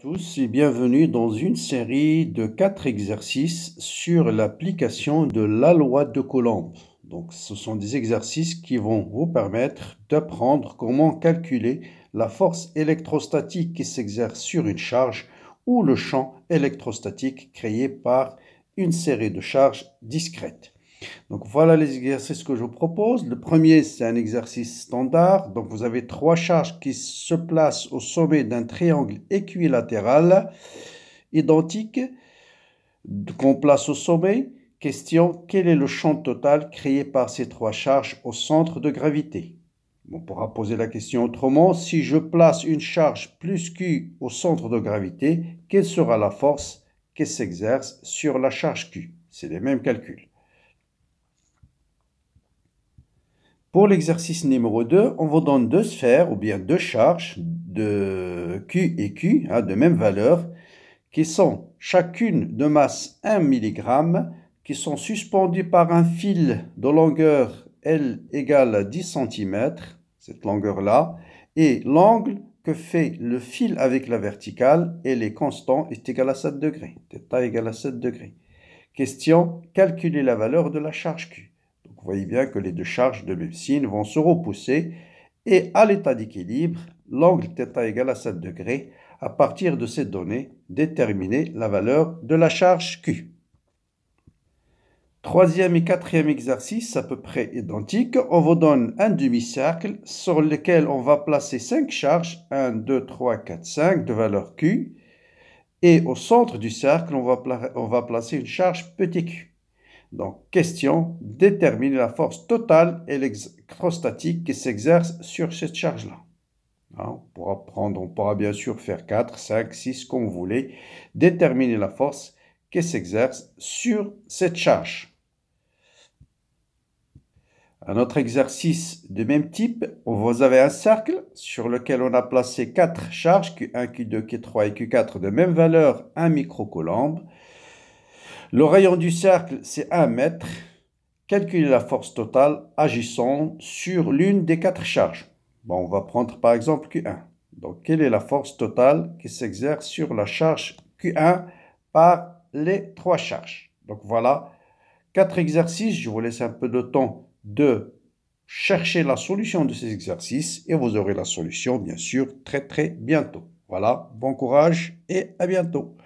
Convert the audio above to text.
tous et bienvenue dans une série de 4 exercices sur l'application de la loi de Coulomb. Donc, ce sont des exercices qui vont vous permettre d'apprendre comment calculer la force électrostatique qui s'exerce sur une charge ou le champ électrostatique créé par une série de charges discrètes. Donc voilà les exercices que je vous propose. Le premier, c'est un exercice standard. Donc vous avez 3 charges qui se placent au sommet d'un triangle équilatéral identique qu'on place au sommet. Question, quel est le champ total créé par ces 3 charges au centre de gravité? On pourra poser la question autrement. Si je place une charge plus Q au centre de gravité, quelle sera la force qui s'exerce sur la charge Q? C'est les mêmes calculs. Pour l'exercice numéro 2, on vous donne 2 sphères ou bien 2 charges de Q et Q, de même valeur, qui sont chacune de masse 1 mg, qui sont suspendues par un fil de longueur L égale 10 cm, cette longueur-là, et l'angle que fait le fil avec la verticale, elle est constant, est égal à 7 degrés. Θ égale à 7 degrés. Question, calculer la valeur de la charge Q. Vous voyez bien que les deux charges de même signe vont se repousser et à l'état d'équilibre, l'angle θ égale à 7 degrés. À partir de ces données, déterminer la valeur de la charge Q. Troisième et quatrième exercice, à peu près identiques. On vous donne un demi-cercle sur lequel on va placer 5 charges, 1, 2, 3, 4, 5 de valeur Q. Et au centre du cercle, on va placer une charge petit q. Donc, question, déterminer la force totale électrostatique qui s'exerce sur cette charge-là. On pourra bien sûr faire 4, 5, 6, comme vous voulez. Déterminer la force qui s'exerce sur cette charge. Un autre exercice de même type, vous avez un cercle sur lequel on a placé 4 charges, Q1, Q2, Q3 et Q4 de même valeur, 1 microcoulomb. Le rayon du cercle, c'est 1 mètre. Calculer la force totale agissant sur l'une des 4 charges. Bon, on va prendre par exemple Q1. Donc, quelle est la force totale qui s'exerce sur la charge Q1 par les 3 charges? Donc, voilà 4 exercices. Je vous laisse un peu de temps de chercher la solution de ces exercices et vous aurez la solution, bien sûr, très bientôt. Voilà, bon courage et à bientôt.